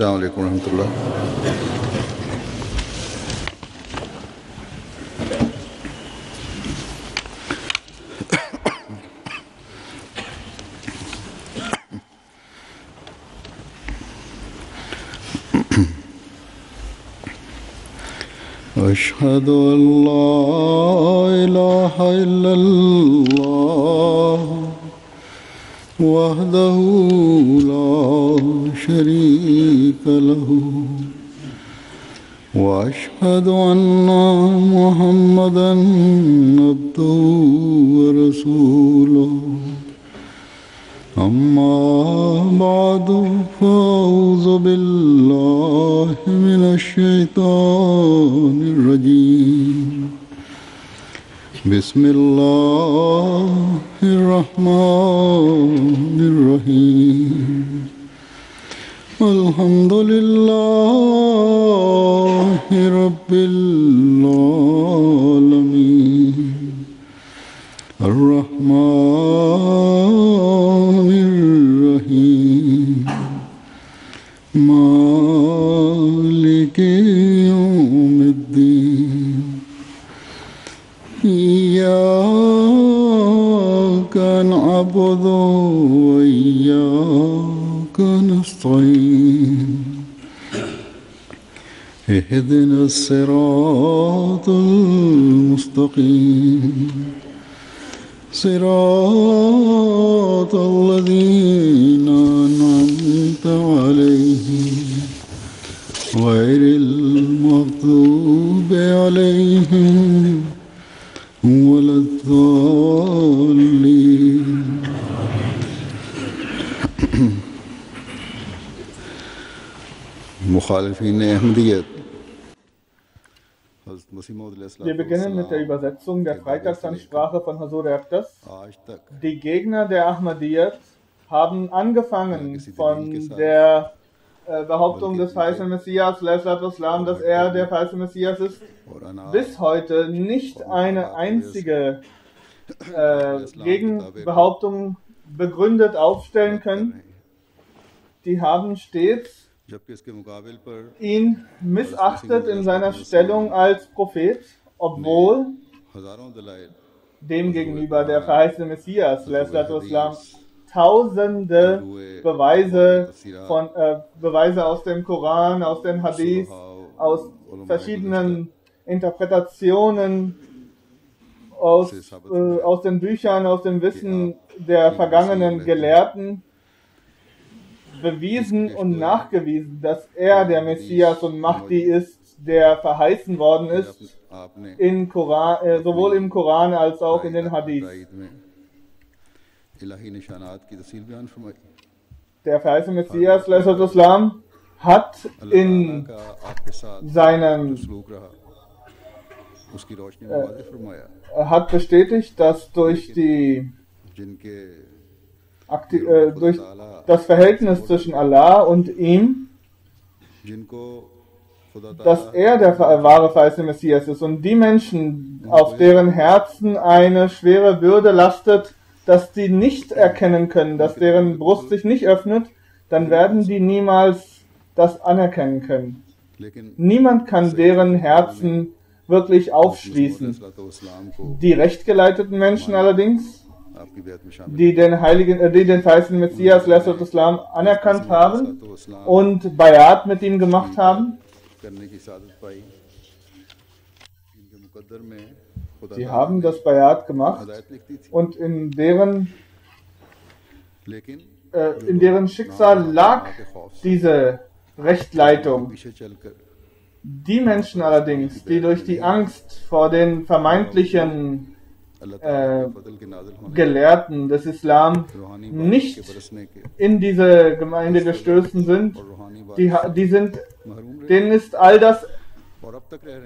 अस्सलाम वालेकुम रहमतुल्लाह। أشهد أن لا إله إلا الله وحده لا شريك له وأشهد أن محمدا عبده ورسوله أما بعد فأعوذ بالله من الشيطان الرجيم بسم الله الرحمن الرحيم الحمد لله رب العالمين الرحمن الرحيم مالك يوم الدين إياك نعبد وإياك نستعين اهدنا الصراط المستقيم صراط الذين أنعمت عليهم غير المغضوب عليهم ولا الضالين मुखालिफीन Ahmadiyyat. Wir beginnen mit der Übersetzung der Freitagsansprache von Hazur Aqdas. Die Gegner der Ahmadiyyat haben angefangen von der Behauptung des falschen Messias, dass er der falsche Messias ist, bis heute nicht eine einzige Gegenbehauptung begründet aufstellen können. Die haben stets ihn missachtet in seiner Stellung als Prophet, obwohl demgegenüber der verheißene Messias, tausende Beweise aus dem Koran, aus den Hadith, aus verschiedenen Interpretationen, aus den Büchern, aus dem Wissen der vergangenen Gelehrten bewiesen und nachgewiesen, dass er der Messias und Mahdi ist, der verheißen worden ist, sowohl im Koran als auch in den Hadith. Der verheißene Messias hat in seinem hat bestätigt, dass durch das Verhältnis zwischen Allah und ihm, dass er der wahre verheißene Messias ist, und die Menschen, auf deren Herzen eine schwere Bürde lastet, dass die nicht erkennen können, dass deren Brust sich nicht öffnet, dann werden die niemals das anerkennen können. Niemand kann deren Herzen wirklich aufschließen. Die rechtgeleiteten Menschen allerdings, die den verheißenen Messias anerkannt haben und Bayat mit ihm gemacht haben, sie haben das Bayat gemacht, und in deren Schicksal lag diese Rechtleitung. Die Menschen allerdings, die durch die Angst vor den vermeintlichen Gelehrten des Islam nicht in diese Gemeinde gestoßen sind, denen ist all das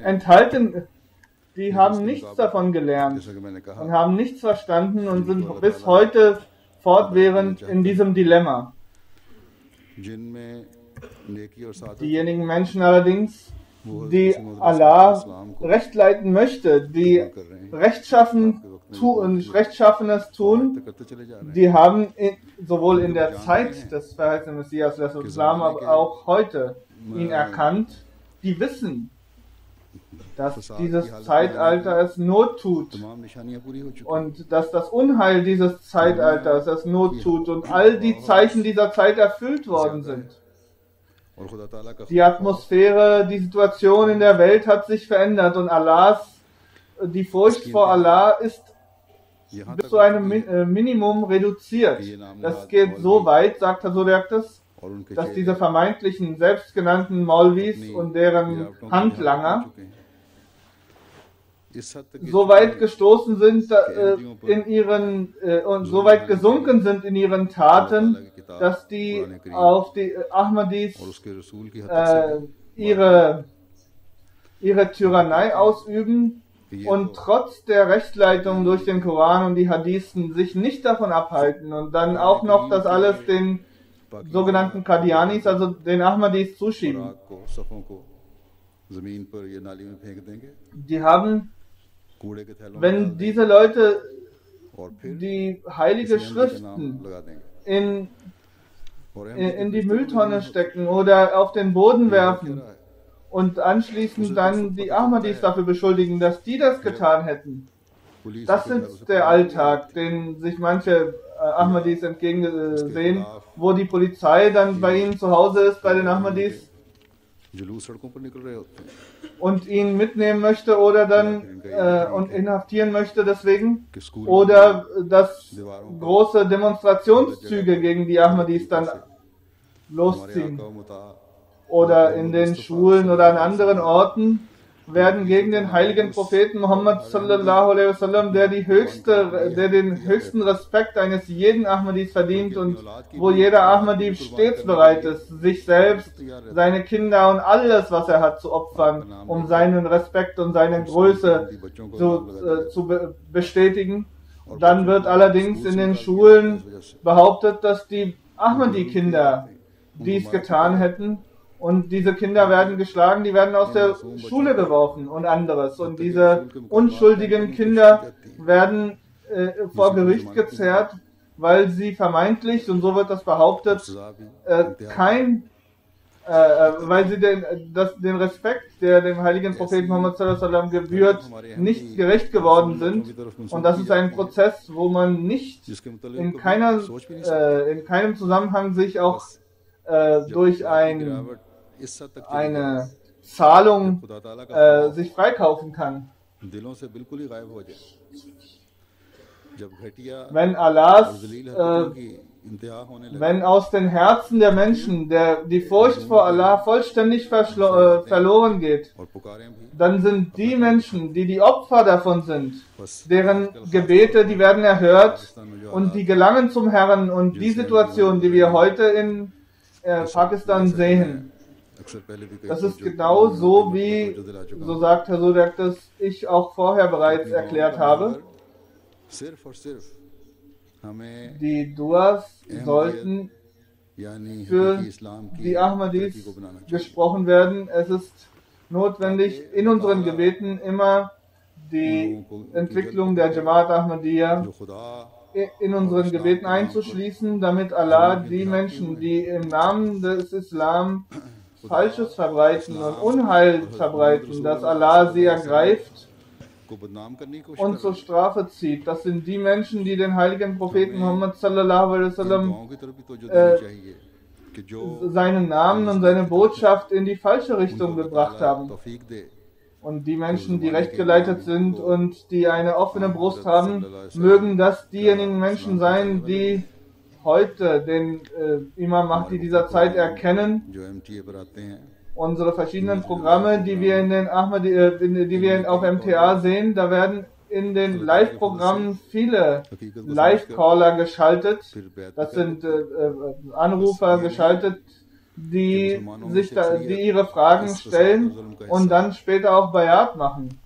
enthalten. Die haben nichts davon gelernt und haben nichts verstanden und sind bis heute fortwährend in diesem Dilemma. Diejenigen Menschen allerdings, die Allah recht leiten möchte, die Rechtschaffenes tun, die haben sowohl in der Zeit des verheißenen Messias, Islam, aber auch heute ihn erkannt, die wissen, dass dieses Zeitalter es Not tut und dass das Unheil dieses Zeitalters es Not tut und all die Zeichen dieser Zeit erfüllt worden sind. Die Atmosphäre, die Situation in der Welt hat sich verändert und die Furcht vor Allah ist bis zu einem Minimum reduziert. Das geht so weit, sagt Hazrat, dass diese vermeintlichen selbstgenannten Maulvis und deren Handlanger so weit gestoßen sind und so weit gesunken sind in ihren Taten, dass die auf die Ahmadis ihre Tyrannei ausüben und trotz der Rechtsleitung durch den Koran und die Hadithen sich nicht davon abhalten und dann auch noch das alles den sogenannten Qadianis, also den Ahmadis, zuschieben. Die haben, wenn diese Leute die heilige Schriften in die Mülltonne stecken oder auf den Boden werfen und anschließend dann die Ahmadis dafür beschuldigen, dass die das getan hätten. Das ist der Alltag, den sich manche Ahmadis entgegensehen, wo die Polizei dann bei ihnen zu Hause ist, bei den Ahmadis, und ihn mitnehmen möchte oder dann und inhaftieren möchte deswegen, oder dass große Demonstrationszüge gegen die Ahmadis dann losziehen. Oder in den Schulen oder an anderen Orten werden gegen den heiligen Propheten Muhammad sallallahu alaihi wasallam, der den höchsten Respekt eines jeden Ahmadis verdient und wo jeder Ahmadi stets bereit ist, sich selbst, seine Kinder und alles, was er hat, zu opfern, um seinen Respekt und seine Größe zu bestätigen. Dann wird allerdings in den Schulen behauptet, dass die Ahmadi-Kinder dies getan hätten. Und diese Kinder werden geschlagen, die werden aus der Schule geworfen und anderes. Und diese unschuldigen Kinder werden vor Gericht gezerrt, weil sie vermeintlich, und so wird das behauptet, weil sie den Respekt, der dem heiligen Propheten Muhammad sallallahu alaihi wasallam gebührt, nicht gerecht geworden sind. Und das ist ein Prozess, wo man nicht in keinem Zusammenhang sich auch durch eine Zahlung sich freikaufen kann. Wenn aus den Herzen der Menschen die Furcht vor Allah vollständig verloren geht, dann sind die Menschen, die Opfer davon sind, deren Gebete, die werden erhört und die gelangen zum Herrn. Und die Situation, die wir heute in Pakistan sehen, das ist genau so, wie, so sagt Herr Sudak, dass ich auch vorher bereits erklärt habe. Die Duas sollten für die Ahmadis gesprochen werden. Es ist notwendig, in unseren Gebeten immer die Entwicklung der Jamaat Ahmadiyya in unseren Gebeten einzuschließen, damit Allah die Menschen, die im Namen des Islam Falsches verbreiten und Unheil verbreiten, dass Allah sie ergreift und zur Strafe zieht. Das sind die Menschen, die den heiligen Propheten Muhammad sallallahu alaihi wasallam seinen Namen und seine Botschaft in die falsche Richtung gebracht haben. Und die Menschen, die recht geleitet sind und die eine offene Brust haben, mögen das diejenigen Menschen sein, die heute den Imam Mahdi dieser Zeit erkennen. Unsere verschiedenen Programme, die wir auf MTA sehen, da werden in den Live-Programmen viele Live-Caller geschaltet. Das sind Anrufer geschaltet, die ihre Fragen stellen und dann später auch Bayat machen.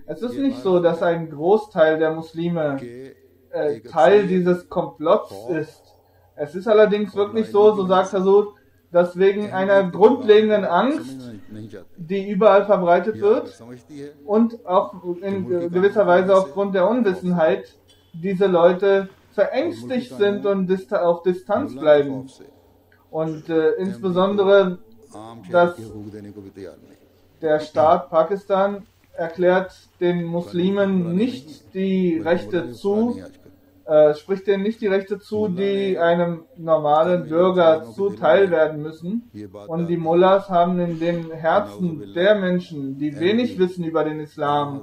Es ist nicht so, dass ein Großteil der Muslime Teil dieses Komplotts ist. Es ist allerdings wirklich so, so sagt Hazur, dass wegen einer grundlegenden Angst नहीं चाहती die überall verbreitet या wird समझती है und auch in gewisser Weise aufgrund der Unwissenheit diese Leute verängstigt sind und auf Distanz मुल्ला के bleiben. खौफ से Und insbesondere आम शहर das की हुकूक देने को भी तैयार नहीं der Staat Pakistan erklärt den Muslimen nicht die Rechte zu, spricht denen nicht die Rechte zu, die einem normalen Bürger zuteil werden müssen. Und die Mullahs haben in den Herzen der Menschen, die wenig wissen über den Islam,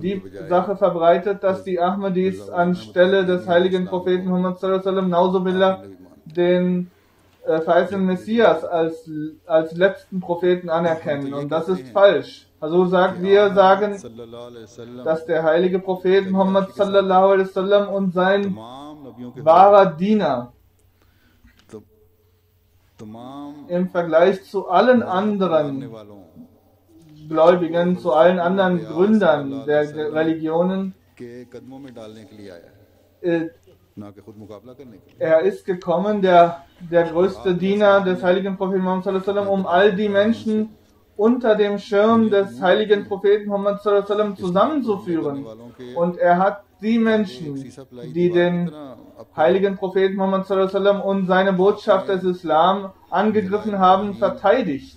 die Sache verbreitet, dass die Ahmadis anstelle des heiligen Propheten Muhammad sallallahu alaihi wasallam, Nauzubillah, den verheißenen Messias als letzten Propheten anerkennen. Und das ist falsch. Also sagt, wir sagen, dass der heilige Prophet Muhammad sallallahu alaihi wasallam und sein wahrer Diener im Vergleich zu allen anderen Gläubigen, zu allen anderen Gründern der Religionen, er ist gekommen, der größte Diener des heiligen Propheten Muhammad sallallahu alaihi wasallam, um all die Menschen unter dem Schirm des heiligen Propheten Muhammad sallallahu alaihi wasallam zusammenzuführen. Und er hat die Menschen, die den heiligen Propheten Muhammad sallallahu alaihi wasallam und seine Botschaft des Islam angegriffen haben, verteidigt.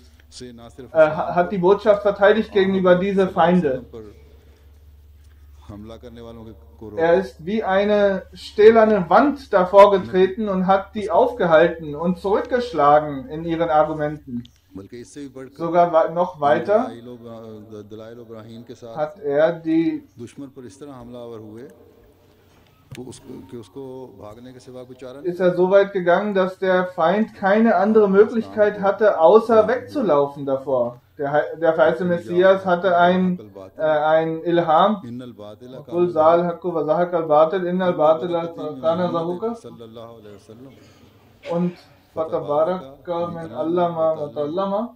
Hat die Botschaft verteidigt gegenüber diese Feinde. Er ist wie eine stählerne Wand davor getreten und hat die aufgehalten und zurückgeschlagen in ihren Argumenten. Sogar noch weiter hat er die ist er so weit gegangen, dass der Feind keine andere Möglichkeit hatte, außer wegzulaufen davor. Der verheißene Messias hatte ein Ilham. Qul zal haqqu wa zahaq al-batil innal batila kana zahuqa. Und fatabaraka min allama wa ta'allama.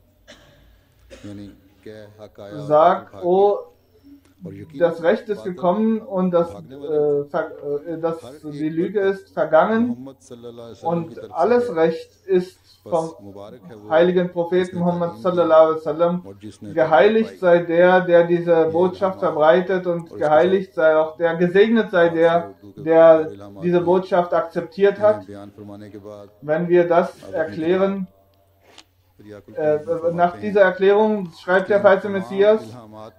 Sagt, oh, das Recht ist gekommen und die Lüge ist vergangen und alles Recht ist vom heiligen Propheten Muhammad sallallahu alaihi wasallam. Geheiligt sei der diese Botschaft verbreitet und geheiligt sei auch der, gesegnet sei der diese Botschaft akzeptiert hat. Wenn wir das erklären, nach dieser Erklärung schreibt der verheißene Messias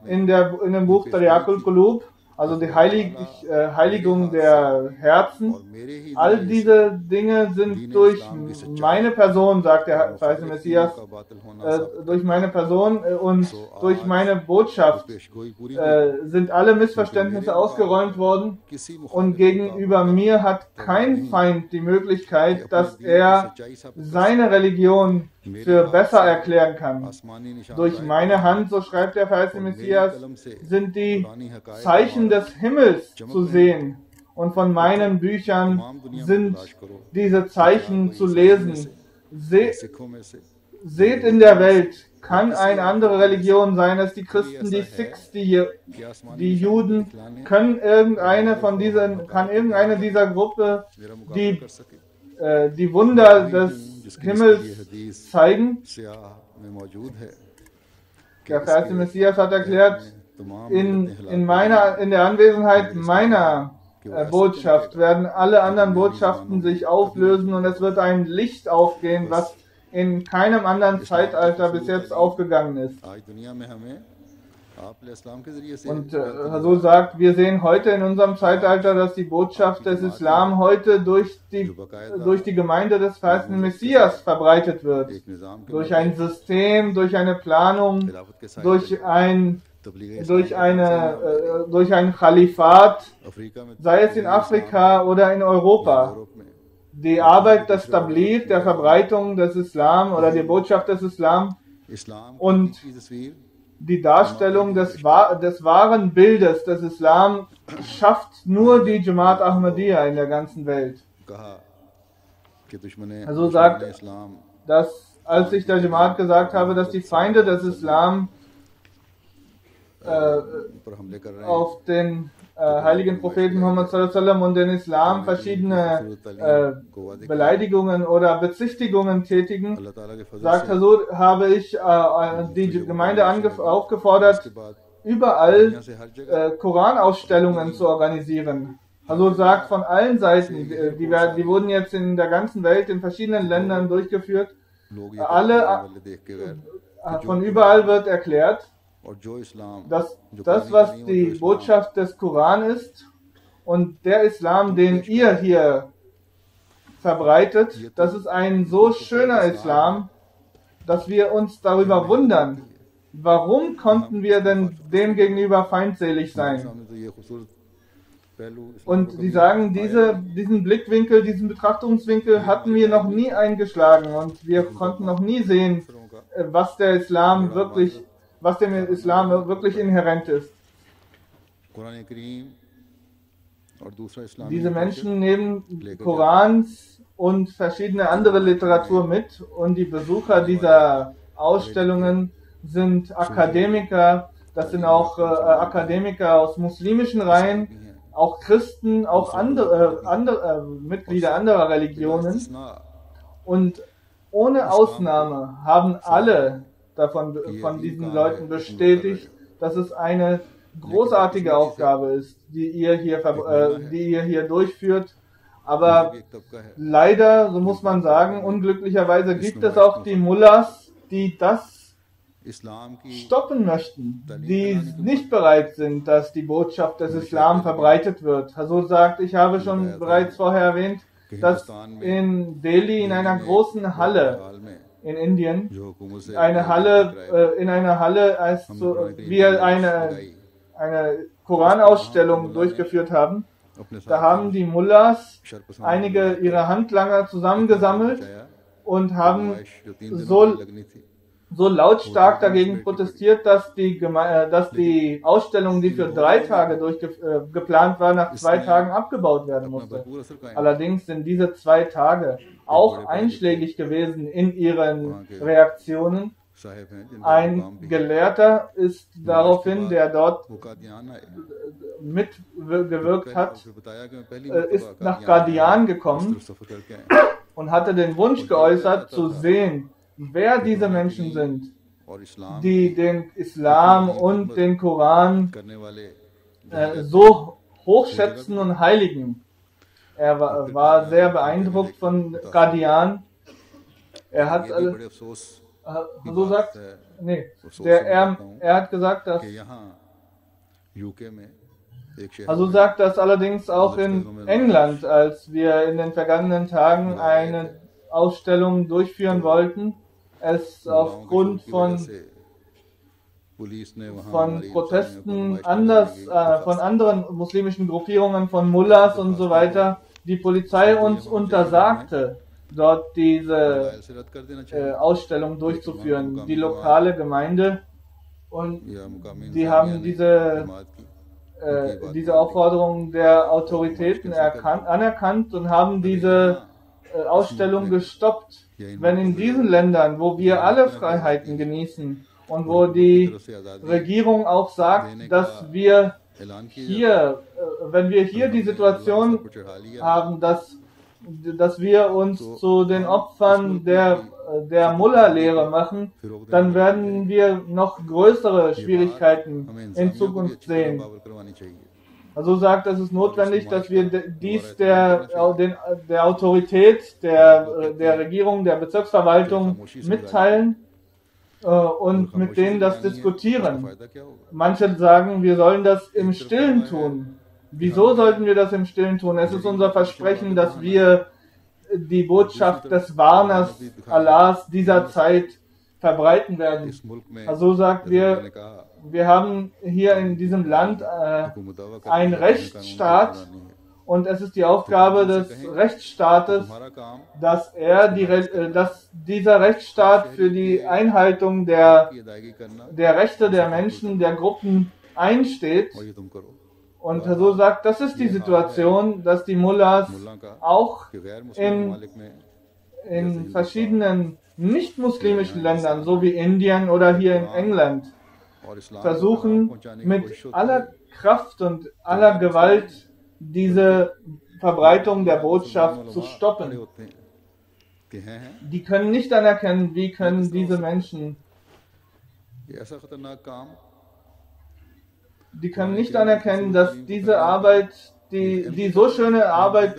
in dem Buch Tariqul Qulub, also die Heiligung der Herzen. All diese Dinge sind durch meine Person, sagt der verheißene Messias, durch meine Person und durch meine Botschaft sind alle Missverständnisse ausgeräumt worden und gegenüber mir hat kein Feind die Möglichkeit, dass er seine Religion für besser erklären kann. Durch meine Hand, so schreibt der verheißene Messias, sind die Zeichen des Himmels zu sehen und von meinen Büchern sind diese Zeichen zu lesen. Seht in der Welt, kann eine andere Religion sein als die Christen, die Sikhs, die Juden, kann irgendeine dieser Gruppe die Wunder des Himmels zeigen? Der verheißene Messias hat erklärt, in der Anwesenheit meiner Botschaft werden alle anderen Botschaften sich auflösen und es wird ein Licht aufgehen, was in keinem anderen Zeitalter bis jetzt aufgegangen ist. Und so sagt, wir sehen heute in unserem Zeitalter, dass die Botschaft des Islam heute durch die Gemeinde des verheißenen Messias verbreitet wird. Durch ein System, durch eine Planung, durch ein Khalifat, sei es in Afrika oder in Europa. Die Arbeit des Tabligh, der Verbreitung des Islam oder der Botschaft des Islam und die Darstellung des wahren Bildes des Islam schafft nur die Jamaat Ahmadiyya in der ganzen Welt. Also sagt, dass als ich der Jamaat gesagt habe, dass die Feinde des Islam heiligen Propheten Muhammad sallallahu alaihi wasallam und den Islam verschiedene Beleidigungen oder Bezichtigungen tätigen, अल्लाह ताला के फजल sagt से Hazur, habe ich die Gemeinde aufgefordert, überall दुनिया से हर जगह Koranausstellungen zu organisieren. Hazur sagt, von allen Seiten, die wurden jetzt in der ganzen Welt, in verschiedenen Ländern durchgeführt, लोग ये alle, वाले देख के गए von überall wird erklärt, और जो इस्लाम dass जो das, कुरान was करीम और die जो इस्लाम Botschaft des Koran ist und der Islam, den ihr hier verbreitet, das ist ein so schöner Islam, dass wir uns darüber wundern, warum konnten wir denn dem gegenüber feindselig sein? सामने तो ये खूबसूरत पहलू इस्लाम Und को sie कभी sagen, diesen Blickwinkel, diesen Betrachtungswinkel hatten wir noch nie eingeschlagen und wir konnten noch nie sehen, was der Islam wirklich, was dem Islam wirklich inhärent ist. Quran करीम और दूसरा इस्लाम Diese Menschen nehmen Korans und verschiedene andere Literatur mit und die Besucher dieser Ausstellungen sind Akademiker, das sind auch Akademiker aus muslimischen Reihen, auch Christen, auch andere Mitglieder anderer Religionen. Und ohne Ausnahme haben alle von diesen Leuten bestätigt, dass es eine großartige Aufgabe ist, die ihr hier durchführt. Aber leider, so muss man sagen, unglücklicherweise gibt es auch die Mullahs, die das इस्लाम की stoppen möchten, die nicht bereit sind, dass die Botschaft des Islam verbreitet wird. Hazur sagt, ich habe schon bereits vorher erwähnt, dass in Delhi in einer großen Halle हाल में in Indien, जो हुकूमत से in einer Halle, als wir eine Koranausstellung durchgeführt haben, अपने da haben die Mullahs einige ihrer Handlanger zusammengesammelt und haben जो 3 दिनों so की लगनी थी so lautstark dagegen protestiert, dass die Ausstellung, die für 3 Tage geplant war, nach 2 Tagen abgebaut werden musste. भरपूर असर कायम Allerdings sind diese 2 Tage auch einschlägig gewesen in ihren Reaktionen. Sahib हैं जिनका Ein Gelehrter ist daraufhin, der dort वो कादियान आए mitgewirkt hat, फिर बताया कि मैं पहली ist nach Qadian gekommen सफर करके आया und hatte den Wunsch geäußert, zu sehen, wer diese Menschen sind, और इस्लाम die den Islam und den Koran करने वाले so hochschätzen und heiligen. Er war sehr beeindruckt von Qadian. Er hat, ये भी बड़े अफसोस so sagt, nee, er hat gesagt, dass, कि यहाँ यूके में एक शहर also sagt das allerdings auch in England, als wir in den vergangenen Tagen eine Ausstellung durchführen wollten, es aufgrund von police ने वहाँ हमारी Protesten von anderen muslimischen Gruppierungen, von Mullahs und so weiter, die Polizei uns untersagte, dort diese से रद्द कर देना चाहिए Ausstellung durchzuführen, die lokale Gemeinde, und या मुकामी die haben जमात की diese Aufforderung der Autoritäten anerkannt und haben diese Ausstellung gestoppt. Wenn in diesen Ländern, wo wir alle Freiheiten genießen und wo die Regierung auch sagt, dass wir ऐलान किया hier, wenn wir hier die Situation को चढ़ा लिया haben, dass wir uns zu den Opfern der Mullah-Lehre machen, dann werden wir noch größere Schwierigkeiten in Zukunft sehen. Babar करवानी चाहिए Also sagt, es ist notwendig, dass wir dies der Autorität, der Regierung, der Bezirksverwaltung mitteilen und mit denen das diskutieren. फायदा क्या होगा Manche sagen, wir sollen das im Stillen tun. Wieso sollten wir das im Stillen tun? Es ist unser Versprechen, dass wir die Botschaft des Warners Allahs dieser Zeit verbreiten werden. इस मुल्क में Also sagt मैंने wir, कहा wir haben hier in diesem Land हुकूमत दावा करती einen है, Rechtsstaat कानून नहीं है। und es ist die Aufgabe des Rechtsstaates, हमारा काम dass dieser Rechtsstaat für die Einhaltung der की अदायगी करना Rechte der Menschen, der Gruppen einsteht. और ये तुम करो Und so sagt, das ist die Situation, dass die Mullahs मुल्ला का auch कि गैर मुस्लिम in, ममालिक में in verschiedenen nicht-muslimischen Ländern, so wie Indien oder hier in England, और इस्लाम को versuchen पहुंचाने की mit कोशिश होती aller है Kraft und aller Gewalt, diese Verbreitung der Botschaft zu stoppen. Die können nicht anerkennen, wie können diese Menschen, die können nicht anerkennen, dass diese Arbeit, die so schöne Arbeit,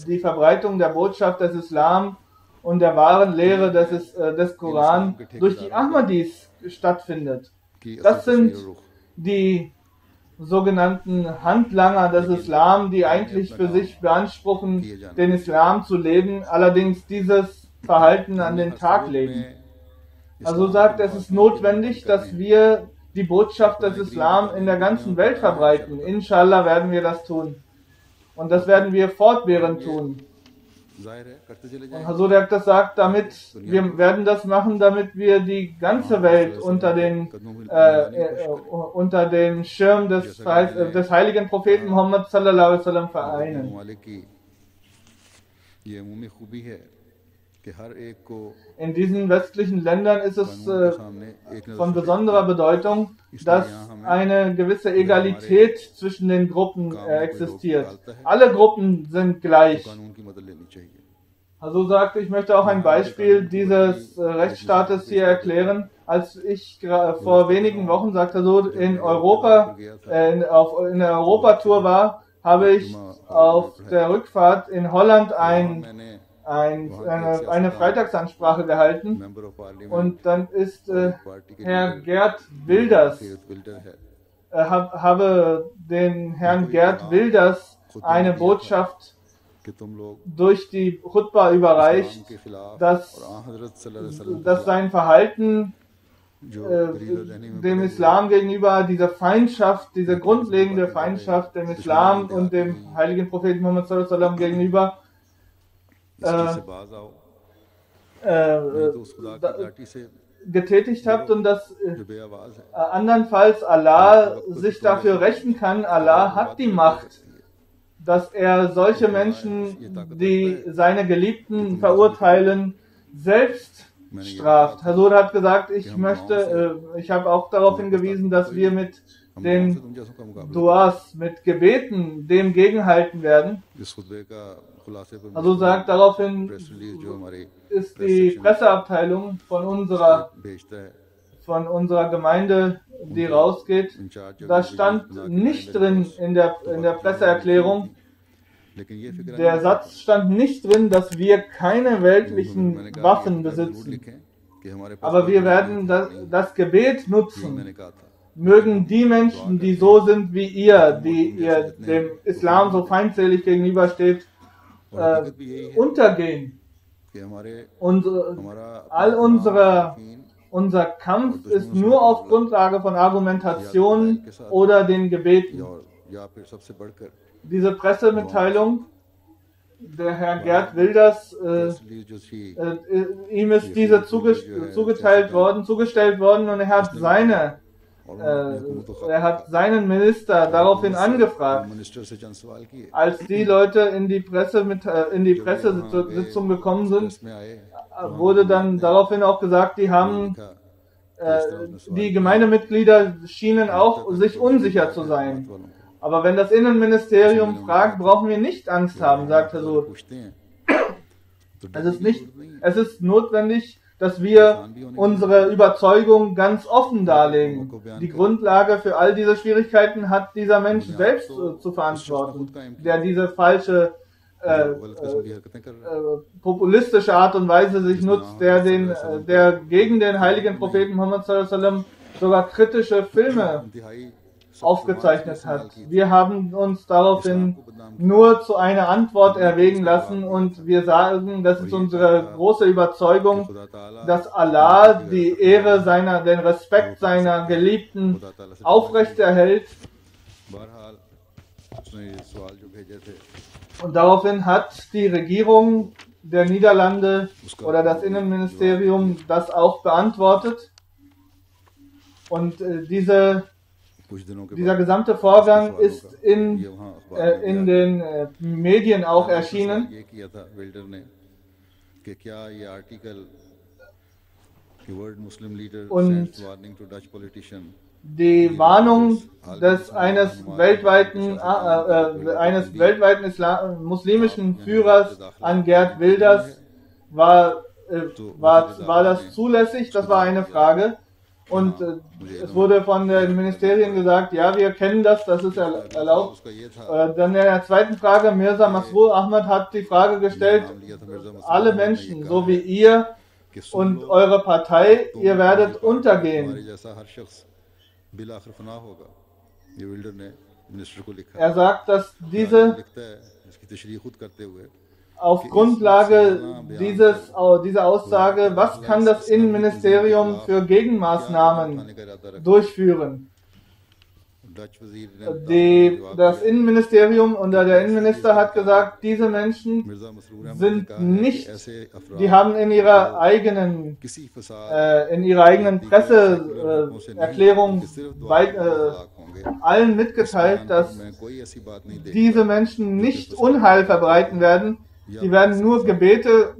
die Verbreitung der Botschaft des Islam und der wahren Lehre des Koran durch die Ahmadis stattfindet. Das sind die sogenannten Handlanger des Islam, die eigentlich für sich beanspruchen, den Islam zu leben, allerdings dieses Verhalten an den Tag legen. Also sagt, es ist notwendig, dass wir die Botschaft des Islam in der ganzen Welt verbreiten. Inshallah werden wir das tun. Und das werden wir fortwährend tun. Und Hazur das sagt, wir werden das machen, damit wir die ganze Welt unter dem Schirm des heiligen Propheten Muhammad sallallahu alaihi wasallam vereinen. In diesen westlichen Ländern ist es von besonderer Bedeutung, dass eine gewisse Egalität zwischen den Gruppen existiert. Alle Gruppen sind gleich. Also sagte, ich möchte auch ein Beispiel dieses Rechtsstaates hier erklären. Als ich vor wenigen Wochen, sagte so, in der Europatour war, habe ich auf der Rückfahrt in Holland eine Freitagsansprache gehalten und dann ist Herr Gerd Wilders, habe den Herrn Gerd Wilders eine Botschaft durch die Khutbah überreicht, dass sein Verhalten dem Islam gegenüber, diese Feindschaft, diese grundlegende Feindschaft dem Islam und dem heiligen Propheten Muhammad sallallahu alaihi wasallam gegenüber getätigt habt und dass andernfalls Allah sich dafür rächen kann. Allah hat die Macht, dass er solche Menschen, die seine Geliebten verurteilen, selbst straft. Hazur hat gesagt, ich habe auch darauf hingewiesen, dass wir mit den Duas, mit Gebeten dem gegenhalten werden. Also sagt, daraufhin ist die Presseabteilung von unserer Gemeinde, die rausgeht, da stand nicht drin in der Presseerklärung, der Satz stand nicht drin, dass wir keine weltlichen Waffen besitzen. Aber wir werden das Gebet nutzen. Mögen die Menschen, die so sind wie ihr, die ihr dem Islam so feindselig gegenübersteht, untergehen. Und unser Kampf ist nur auf Grundlage von Argumentation oder den Gebeten. Diese Pressemitteilung, der Herr Gerd Wilders, ihm ist diese zugestellt worden und er hat seinen Minister daraufhin angefragt. Als die Leute in die Pressesitzung gekommen sind, wurde dann daraufhin auch gesagt, die Gemeindemitglieder schienen auch sich unsicher zu sein. Aber wenn das Innenministerium fragt, brauchen wir nicht Angst haben, sagt er so. Es ist notwendig, dass wir unsere Überzeugung ganz offen darlegen. Die Grundlage für all diese Schwierigkeiten hat dieser Mensch selbst zu verantworten, der diese falsche, populistische Art und Weise sich nutzt, der gegen den heiligen Propheten Muhammad sallallahu alaihi wasallam sogar kritische Filme aufgezeichnet hat. Wir haben uns daraufhin nur zu einer Antwort erwägen lassen und wir sagen, das ist unsere große Überzeugung, dass Allah die Ehre den Respekt seiner Geliebten aufrechterhält. Und daraufhin hat die Regierung der Niederlande oder das Innenministerium das auch beantwortet. Und dieser gesamte Vorgang ist in den Medien auch erschienen. Und die Warnung eines weltweiten muslimischen Führers an Geert Wilders war das zulässig? Das war eine Frage. Und es wurde von den Ministerien gesagt, ja, wir kennen das ist erlaubt. Dann in der zweiten Frage, Mirza Masroor Ahmad hat die Frage gestellt, alle Menschen, so wie ihr und eure Partei, ihr werdet untergehen. Er sagt, dass auf Grundlage dieser Aussage, was kann das Innenministerium für Gegenmaßnahmen durchführen? Das Innenministerium oder der Innenminister hat gesagt, diese Menschen die haben in ihrer eigenen Presseerklärung allen mitgeteilt, dass diese Menschen nicht Unheil verbreiten werden. Sie werden nur Gebete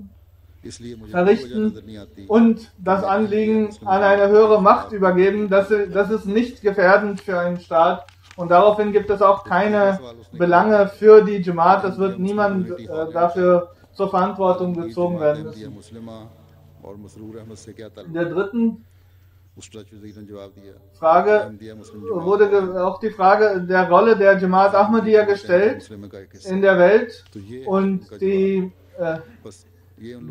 verrichten und das Anliegen an eine höhere Macht übergeben. Das ist nicht gefährdend für einen Staat. Und daraufhin gibt es auch keine Belange für die Jamaat. Es wird niemand dafür zur Verantwortung gezogen werden müssen. In der dritten Frage wurde auch die Frage der Rolle der Jamaat Ahmadiyya gestellt in der Welt und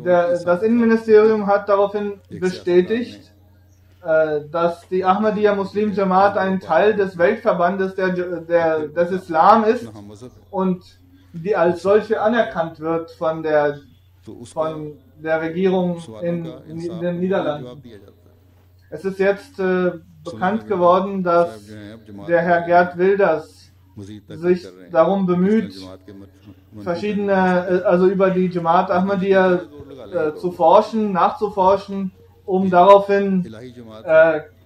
das Innenministerium hat daraufhin bestätigt, dass die Ahmadiyya Muslim Jamaat ein Teil des Weltverbandes des Islam ist und die als solche anerkannt wird von der Regierung in den Niederlanden. Es ist jetzt bekannt geworden, dass der Herr Geert Wilders sich darum bemüht, über die Jamaat Ahmadiyya nachzuforschen, um daraufhin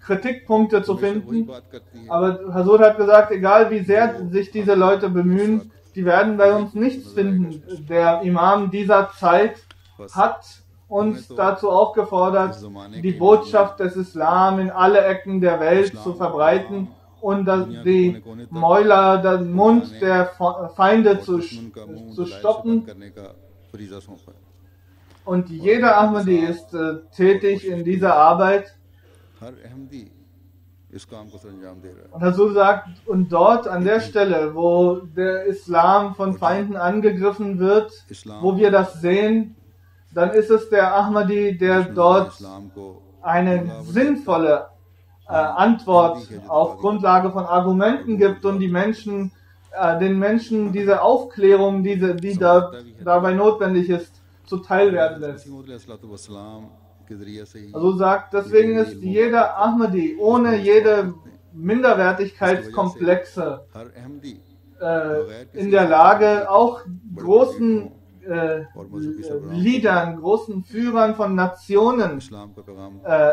Kritikpunkte zu finden. Aber Hazur hat gesagt, egal wie sehr sich diese Leute bemühen, die werden bei uns nichts finden. Der Imam dieser Zeit hat uns dazu aufgefordert, die Botschaft des Islam in alle Ecken der Welt zu verbreiten und die Mäuler, den Mund der Feinde zu stoppen. Und jeder Ahmadi ist tätig in dieser Arbeit. Und Hazur sagt, und dort an der Stelle, wo der Islam von Feinden angegriffen wird, wo wir das sehen, dann ist es der Ahmadi, der dort eine sinnvolle Antwort auf Grundlage von Argumenten gibt und den Menschen diese Aufklärung, die dabei notwendig ist, zuteil werden lässt. Also sagt, deswegen ist jeder Ahmadi ohne jede Minderwertigkeitskomplexe in der Lage, auch großen Leadern, großen Führern von Nationen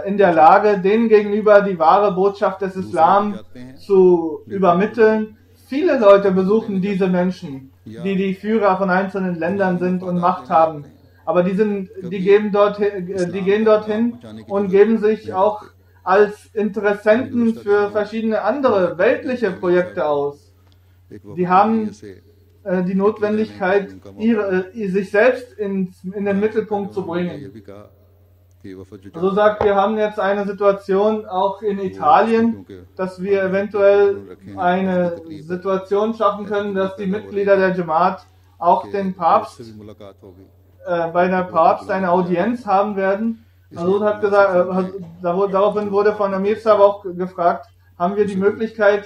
in der Lage, denen gegenüber die wahre Botschaft des Islam zu übermitteln. Viele Leute besuchen diese Menschen, die Führer von einzelnen Ländern sind und Macht haben. Aber die gehen dorthin und geben sich auch als Interessenten für verschiedene andere weltliche Projekte aus. Die haben die Notwendigkeit, sich selbst in den Mittelpunkt zu bringen. So sagt, wir haben jetzt eine Situation auch in Italien, dass wir eventuell eine Situation schaffen können, dass die Mitglieder der Jamaat auch den Papst bei der Papst eine Audienz haben werden. Also hat gesagt, daraufhin wurde von Amir Sahib auch gefragt, haben wir die Möglichkeit,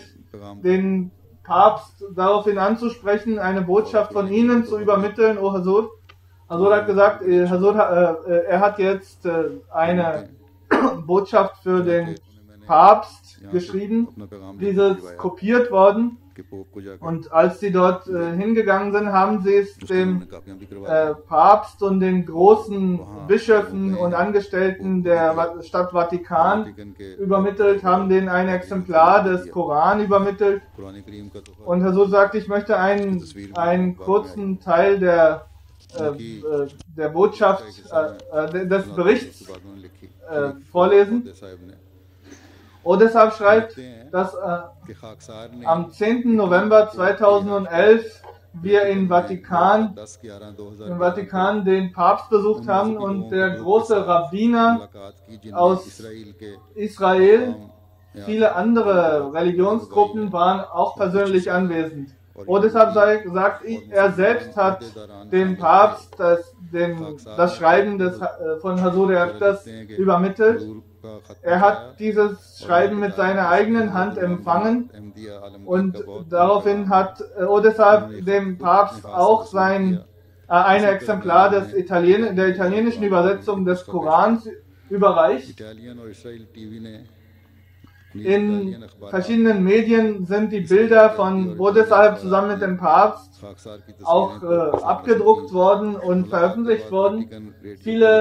den Papst daraufhin anzusprechen, eine Botschaft von Ihnen zu übermitteln, O Hazur? Hazur hat gesagt, er hat jetzt eine Botschaft für den Papst geschrieben, diese ist kopiert worden. Und als sie dort hingegangen sind, haben sie es dem Papst und den großen Bischöfen und Angestellten der Stadt Vatikan übermittelt, haben denen ein Exemplar des Koran übermittelt. Und Hazur sagt, ich möchte einen kurzen Teil der Botschaft, des Berichts vorlesen. Odesab schreibt, dass कि खाकसार ने am 10. November 2011 wir im Vatikan 10/11/2011 den Papst besucht haben und der große Rabbiner मुलाकात की जिनमें aus Israel के Israel, viele andere Religionsgruppen waren auch persönlich anwesend. Odesab sagt, er selbst hat dem Papst das Schreiben von Hazur Akhtas übermittelt. Er hat dieses Schreiben mit seiner eigenen Hand empfangen und daraufhin hat Odesab dem Papst auch ein Exemplar der italienischen Übersetzung des Korans überreicht. Italian और Israel TV ने In verschiedenen Medien sind die Bilder von Odesab zusammen mit dem Papst खाकसार की auch abgedruckt worden und veröffentlicht worden. Viele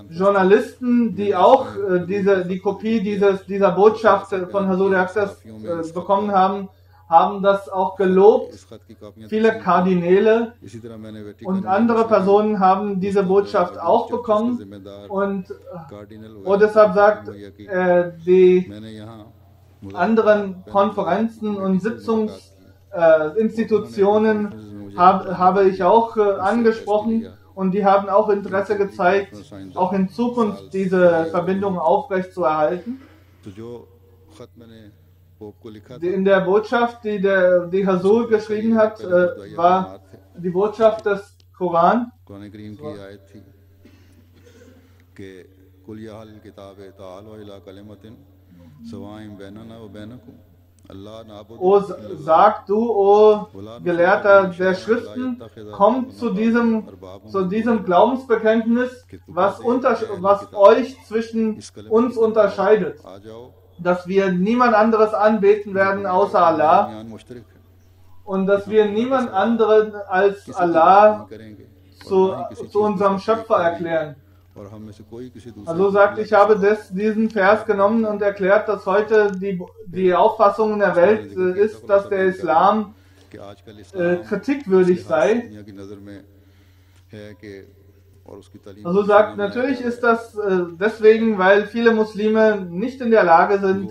Journalisten, die auch die Kopie dieser Botschaft von Hazur Akhtas bekommen haben, haben das auch gelobt. इस खत की कॉपियां Viele Kardinäle इसी तरह मैंने Vatican und andere Personen haben diese Botschaft auch bekommen. Und cardinal Odesab sagt, die मैंने यहाँ anderen Konferenzen und Institutionen habe ich auch angesprochen und die haben auch Interesse gezeigt, auch in Zukunft diese Verbindung aufrechtzuerhalten. तो जो खत मैंने पोप को लिखा था In der Botschaft, die Hazur geschrieben hat, war die Botschaft des Koran. Quran करीम की आयत थी कि कुल या अहल किताब तालो इला कलिमतिन सवाइम बैनना व बैनकुम अल्लाह नाबुद O sag du, o Gelehrter der Schriften, kommt zu diesem Glaubensbekenntnis, was euch zwischen uns unterscheidet, आ जाओ dass wir niemand anderes anbeten werden außer Allah ईमान मुश्तरक है und dass wir niemand anderen als Allah करेंगे zu unserem Schöpfer erklären. और हम में से कोई किसी दूसरे Also sagt, ich habe diesen Vers genommen und erklärt, dass heute die Auffassung in der Welt ist, dass der Islam कि आजकल इस्लाम kritikwürdig sei. दुनिया की नजर में है कि और उसकी तालीम Also sagt, natürlich ist das deswegen, weil viele Muslime nicht in der Lage sind,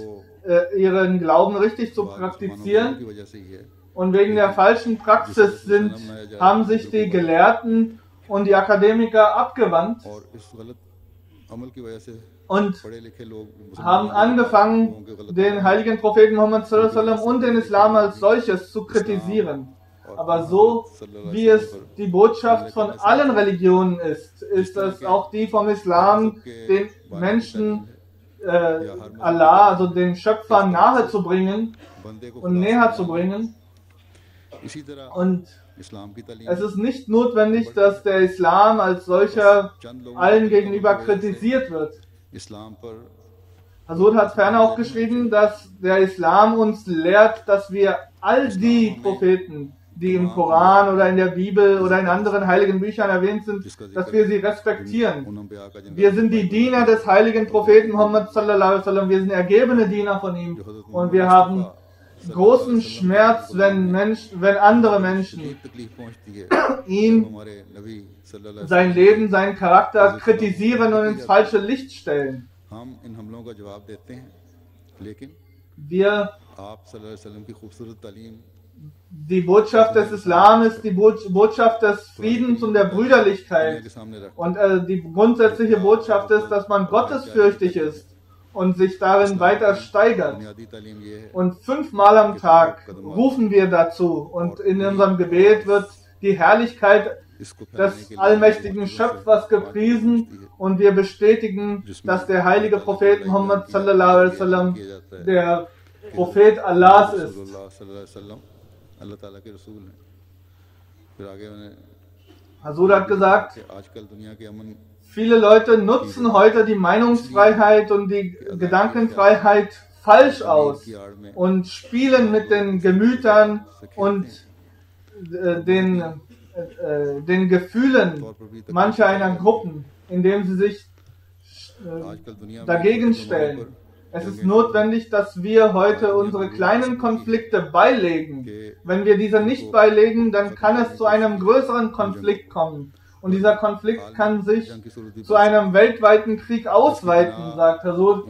ihren Glauben richtig zu praktizieren. की वजह से ही है Und wegen der falschen Praxis haben sich die Gelehrten und die Akademiker abgewandt और इस गलत अमल की वजह से und पढ़े लिखे लोग haben angefangen, den heiligen Propheten Muhammad sallallahu alaihi wasallam und den Islam als solches zu kritisieren. Aber so wie es die Botschaft von allen Religionen ist, ist das auch die vom Islam, den Menschen Allah, also dem Schöpfer nahe zu bringen बंदे को und näher zu bringen. इसी तरह Und इस्लाम की तालीम es ist nicht notwendig, dass der Islam als solcher allen gegenüber kritisiert wird. इस्लाम पर Hazur hat ferner auch geschrieben, dass der Islam uns lehrt, dass wir all die Propheten, die im Koran oder in der Bibel oder in anderen heiligen Büchern erwähnt sind, dass wir sie respektieren. उन अम्बिया का जिनका Wir sind die Diener des heiligen Propheten Muhammad sallallahu alaihi wasallam, wir sind ergebene Diener von ihm und wir haben großen Schmerz, wenn andere Menschen तकलीफ पहुंचती है ihn, हमारे नबी सल्लल्लाहु अलैहि sein Leben, seinen Charakter kritisieren und ins falsche Licht stellen. हम इन हमलों का जवाब देते हैं लेकिन Wir, आप सल्लल्लाहु अलैहि वसल्लम की खूबसूरत तालीम die Botschaft des Islam ist die Botschaft des Friedens und der दुनिया Brüderlichkeit. के सामने रख Und die grundsätzliche Botschaft ist, dass man gottesfürchtig ist und sich darin weiter steigert. बुनियादी तालीम ये है Und 5-mal am Tag rufen wir dazu und in unserem Gebet wird die Herrlichkeit इसको फैलाने des के लिए allmächtigen Schöpfers gepriesen und wir bestätigen, dass der heilige Prophet Muhammad sallallahu alaihi wasallam der Prophet Allahs ist. रसूलुल्लाह सल्लल्लाहु अलैहि वसल्लम अल्लाह ताला के रसूल हैं फिर आगे मैंने Hazur hat gesagt, कि आजकल दुनिया के अमन viele Leute nutzen heute die Meinungsfreiheit und die Gedankenfreiheit falsch aus की आड़ में und spielen mit den Gemütern und den Gefühlen mancher einer Gruppen, indem sie sich आजकल दुनिया में dagegen stellen. Es ist notwendig, dass wir heute unsere kleinen Konflikte beilegen. Wenn wir diese nicht beilegen, dann kann es zu einem größeren Konflikt kommen. Und dieser Konflikt kann sich zu einem weltweiten Krieg ausweiten, sagt er so.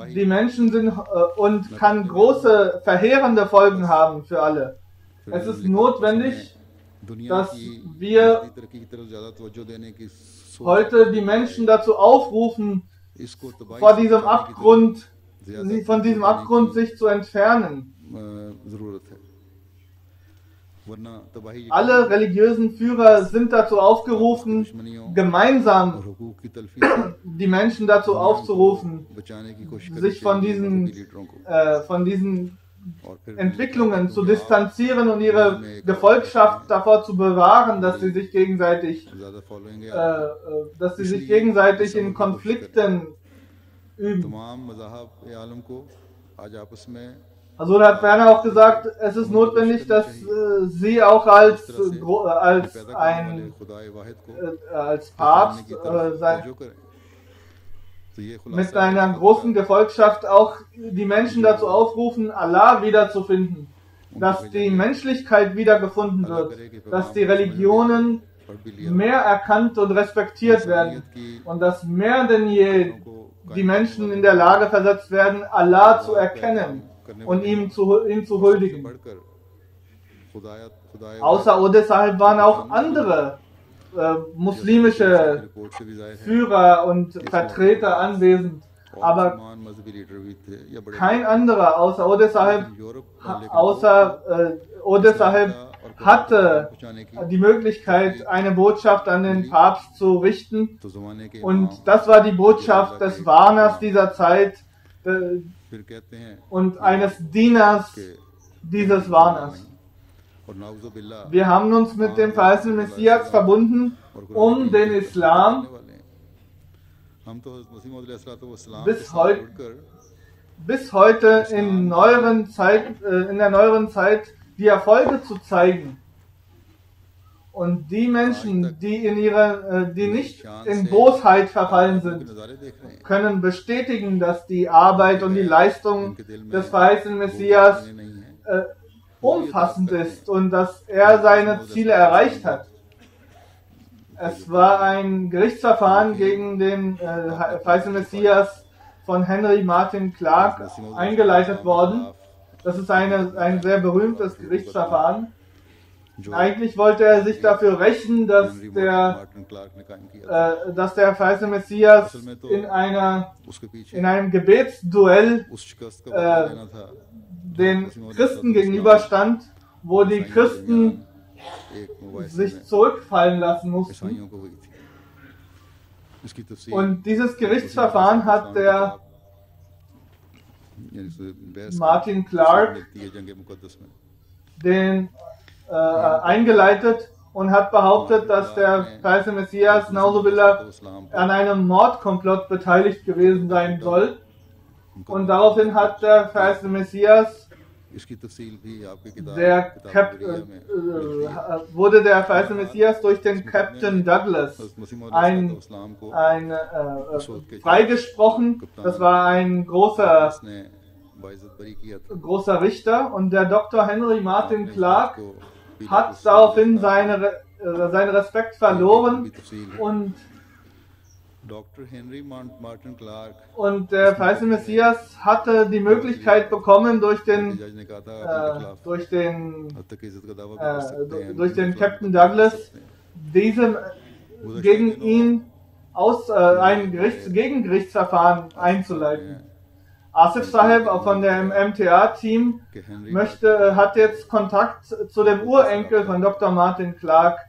Die Menschen sind und kann große, verheerende Folgen haben für alle. Es ist notwendig, dass wir heute die Menschen dazu aufrufen, von diesem Abgrund sich zu entfernen. Alle religiösen Führer sind dazu aufgerufen, gemeinsam die Menschen dazu aufzurufen, sich von diesen Entwicklungen zu distanzieren und ihre Gefolgschaft davor zu bewahren, dass sie sich gegenseitig in Konflikten üben. Also hat Werner auch gesagt, es ist notwendig, dass sie auch als Papst mit einer großen Gefolgschaft auch die Menschen dazu aufrufen, Allah wiederzufinden, dass die Menschlichkeit wiedergefunden wird, dass die Religionen mehr erkannt und respektiert werden und dass mehr denn je die Menschen in der Lage versetzt werden, Allah zu erkennen und ihm zu huldigen. Außer Ode Sahib waren auch andere muslimische Führer und Vertreter anwesend, aber kein anderer außer Ode Sahib hatte die Möglichkeit, eine Botschaft an den Papst zu richten, und das war die Botschaft des Warners dieser Zeit und eines Dieners dieses Warners. Wir haben uns mit dem verheißenen Messias verbunden, um den Islam bis heute in der neueren Zeit die Erfolge zu zeigen. Und die Menschen, die nicht in Bosheit verfallen sind, können bestätigen, dass die Arbeit und die Leistung des verheißenen Messias umfassend ist und dass er seine Ziele erreicht hat. Es war ein Gerichtsverfahren gegen den verheißenen Messias von Henry Martin Clark eingeleitet worden. Das ist ein sehr berühmtes Gerichtsverfahren. Eigentlich wollte er sich dafür rächen, dass der verheißene Messias in einem Gebetsduell den Christen gegenüberstand, wo die Christen sich zurückfallen lassen mussten. Und dieses Gerichtsverfahren hat der Martin Clark eingeleitet und hat behauptet, dass der verheißene Messias Nauzubillah an einem Mordkomplott beteiligt gewesen sein soll. Und daraufhin hat der verheißene Messias wurde der verheißene Messias durch den Captain Douglas freigesprochen. Das war ein großer Richter, und der Dr. Henry Martin Clark hat daraufhin seinen Respekt verloren, und der verheißene Messias hatte die Möglichkeit bekommen, durch den Captain Douglas gegen ihn ein Gegengerichtsverfahren einzuleiten. Asif Sahib von dem MTA-Team hat jetzt Kontakt zu dem Urenkel von Dr. Martin Clark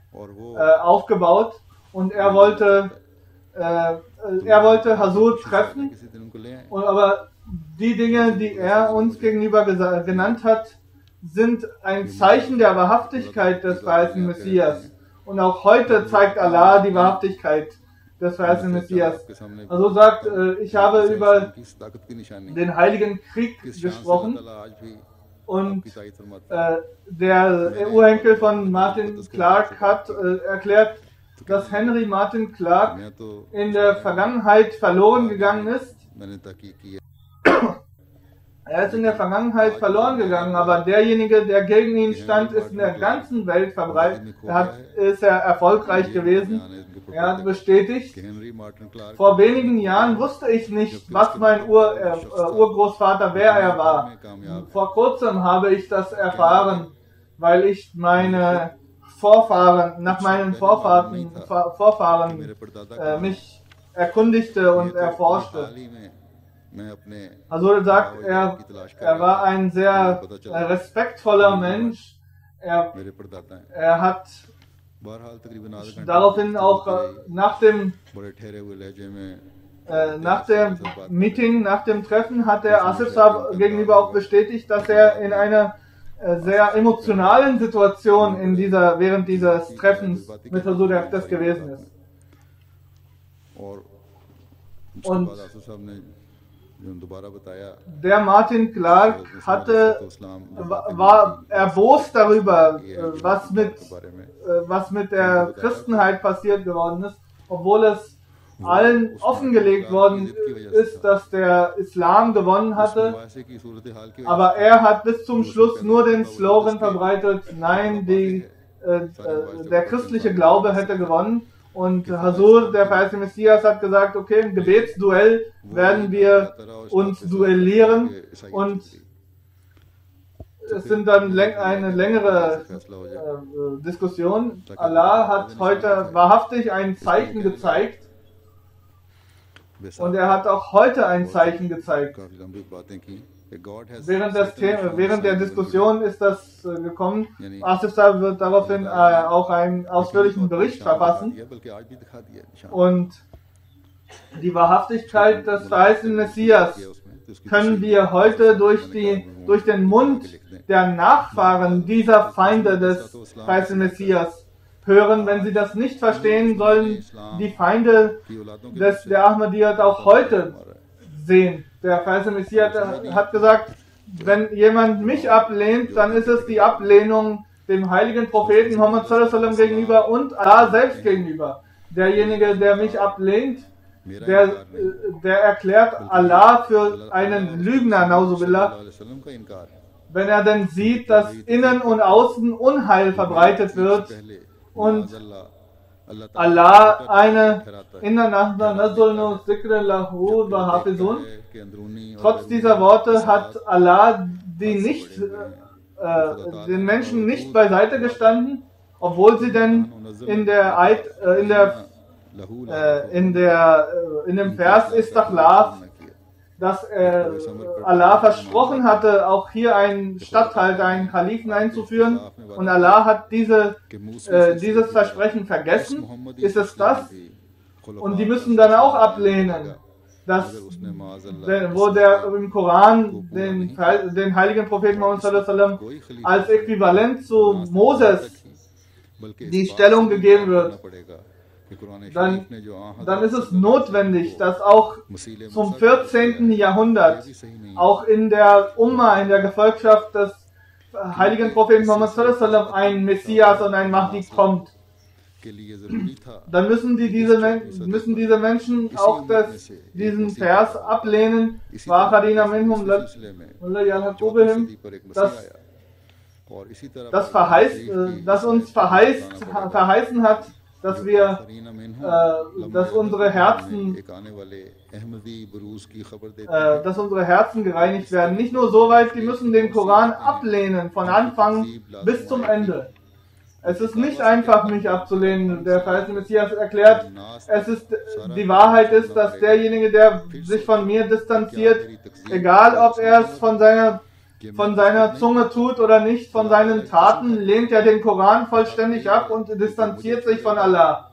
aufgebaut, und er wollte Hazur treffen, aber die Dinge, die er uns gegenüber genannt hat, sind ein Zeichen der Wahrhaftigkeit des verheißenen Messias. Und auch heute zeigt Allah die Wahrhaftigkeit des verheißenen Messias. Also sagt, ich habe über den Heiligen Krieg gesprochen, und der Urenkel von Martin Clark hat erklärt, dass Henry Martin Clark in der Vergangenheit verloren gegangen ist. Er ist in der Vergangenheit verloren gegangen, aber derjenige, der gegen ihn stand, ist in der ganzen Welt verbreitet. Ist er erfolgreich gewesen. Er hat bestätigt, vor wenigen Jahren wusste ich nicht, was mein Urgroßvater, wer er war. Vor kurzem habe ich das erfahren, weil ich nach meinen Vorfahren mich erkundigte und erforschte. Also sagt, er war ein sehr respektvoller Mensch. Er hat daraufhin auch nach dem Meeting, nach dem Treffen, hat der Asif Saab gegenüber auch bestätigt, dass er in einer sehr emotionalen Situation während dieses Treffens mit Huzur Aqdas gewesen ist. Und der Martin Clark war erbost darüber, was mit der Christenheit passiert geworden ist, obwohl es allen offengelegt worden ist, dass der Islam gewonnen hatte. Aber er hat bis zum Schluss nur den Slogan verbreitet, nein, der christliche Glaube hätte gewonnen. Und Huzur, der verheißene Messias, hat gesagt, okay, im Gebetsduell werden wir uns duellieren, und es sind dann eine längere Diskussion. Allah hat heute wahrhaftig ein Zeichen gezeigt, und er hat auch heute ein Zeichen gezeigt. Während der Diskussion ist das gekommen. Asif Saab wird daraufhin auch einen ausführlichen Bericht verfassen. Und die Wahrhaftigkeit des verheißenen Messias können wir heute durch den Mund der Nachfahren dieser Feinde des verheißenen Messias hören. Wenn sie das nicht verstehen, sollen die Feinde der Ahmadiyyat auch heute sehen. Der verheißene Messias hat gesagt, wenn jemand mich ablehnt, dann ist es die Ablehnung dem heiligen Propheten Muhammad sallallahu alaihi wasallam gegenüber und Allah selbst gegenüber. Derjenige, der mich ablehnt, der erklärt Allah für einen Lügner, Nauzubillah, wenn er denn sieht, dass innen und außen Unheil verbreitet wird und Allah trotz dieser Worte hat Allah den Menschen nicht beiseite gestanden, obwohl sie denn in dem Vers Istakhlaf, dass Allah versprochen hatte, auch hier einen Statthalter, einen Kalifen einzuführen, und Allah hat dieses Versprechen vergessen, ist es das? Und die müssen dann auch ablehnen, wo der im Koran den heiligen Propheten Muhammad sallallahu alaihi wasallam als Äquivalent zu Moses die Stellung gegeben wird. Dann ist es notwendig, dass auch zum 14. Jahrhundert auch in der Umma, in der Gefolgschaft des heiligen Propheten Muhammad sallallahu alaihi wasallam ein Messias und ein Mahdi kommt. Dann müssen diese Menschen auch diesen Vers ablehnen, das uns verheißen hat, dass unsere Herzen gereinigt werden. Nicht nur so weit, die müssen den Koran ablehnen, von Anfang bis zum Ende. Es ist nicht einfach, mich abzulehnen. Der verheißene Messias erklärt, die Wahrheit ist, dass derjenige, der sich von mir distanziert, egal ob er es von seiner Zunge tut oder nicht, von seinen Taten, lehnt er den Koran vollständig ab und distanziert sich von Allah.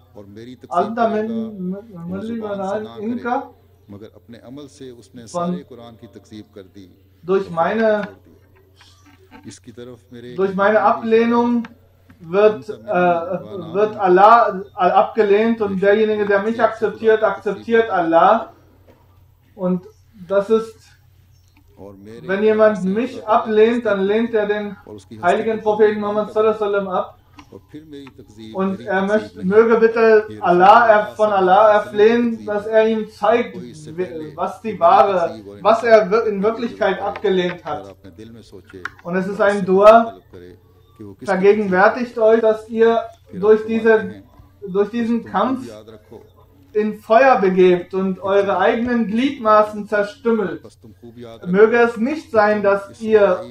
Durch meine Ablehnung wird Allah abgelehnt, und derjenige, der mich akzeptiert, akzeptiert Allah. Und das ist, wenn jemand mich ablehnt, dann lehnt er den heiligen Propheten Muhammad sallallahu alaihi wasallam ab. और फिर मेरी तकजीब Und मेरी er तकजीब नहीं möge bitte von Allah erflehen, dass er ihm zeigt, was die wahre, was er in Wirklichkeit abgelehnt और hat. अपने दिल में सोचे Und es ist ein Dua, तलब करे कि वो किस vergegenwärtigt euch, dass ihr durch diesen Kampf याद रखो in Feuer begebt und eure eigenen Gliedmaßen zerstümmelt. बस तुम खूब याद Möge es nicht sein, dass ihr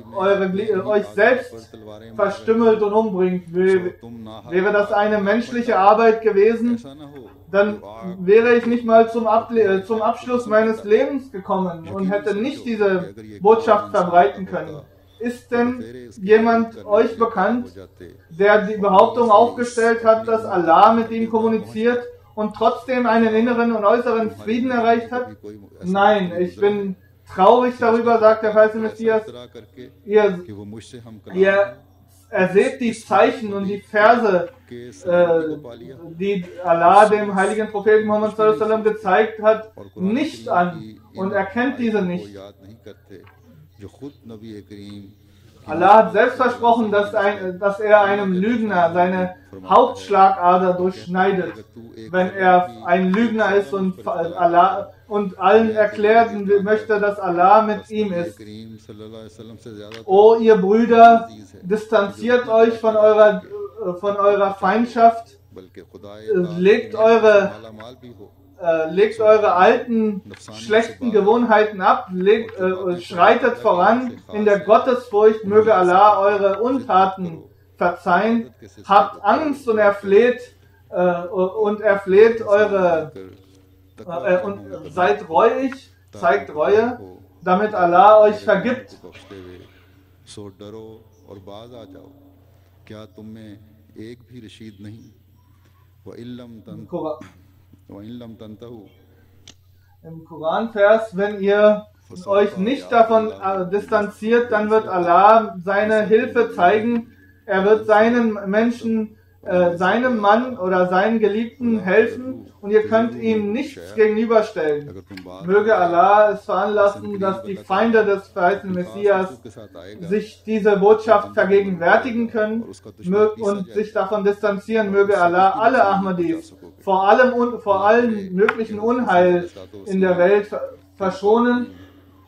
euch selbst verstümmelt und umbringt. Wäre das eine menschliche Arbeit gewesen, ऐसा ना हो dann wäre ich nicht mal zum Abschluss meines Lebens gekommen und hätte nicht diese Botschaft verbreiten können. Ist denn jemand euch bekannt, der die Behauptung aufgestellt hat, dass Allah mit ihm kommuniziert und trotzdem einen inneren und äußeren Frieden erreicht hat? Nein, ich bin traurig darüber, sagt der falsche Messias. Ihr erseht die Zeichen und die Verse, die Allah dem heiligen Propheten Muhammad sallallahu alaihi wasallam gezeigt hat, nicht an und erkennt diese nicht. Allah hat selbst versprochen, dass er einem Lügner seine Hauptschlagader durchschneidet, wenn er ein Lügner ist und allen erklären möchte, dass Allah mit ihm ist. O ihr Brüder, distanziert euch von eurer Feindschaft, legt eure alten, schlechten Gewohnheiten ab, schreitet voran in der Gottesfurcht, möge Allah eure Untaten verzeihen, habt Angst und erfleht und seid reuig, zeigt Reue, damit Allah euch vergibt. Im Koranvers, wenn ihr euch nicht davon distanziert, dann wird Allah seine Hilfe zeigen. Er wird seinen Menschen, seinem Mann oder seinen Geliebten helfen und ihr könnt ihm nichts gegenüberstellen. Möge Allah es veranlassen, dass die Feinde des verheißenen Messias sich diese Botschaft vergegenwärtigen können und sich davon distanzieren. Möge Allah alle Ahmadis vor allen möglichen Unheil in der Welt verschonen.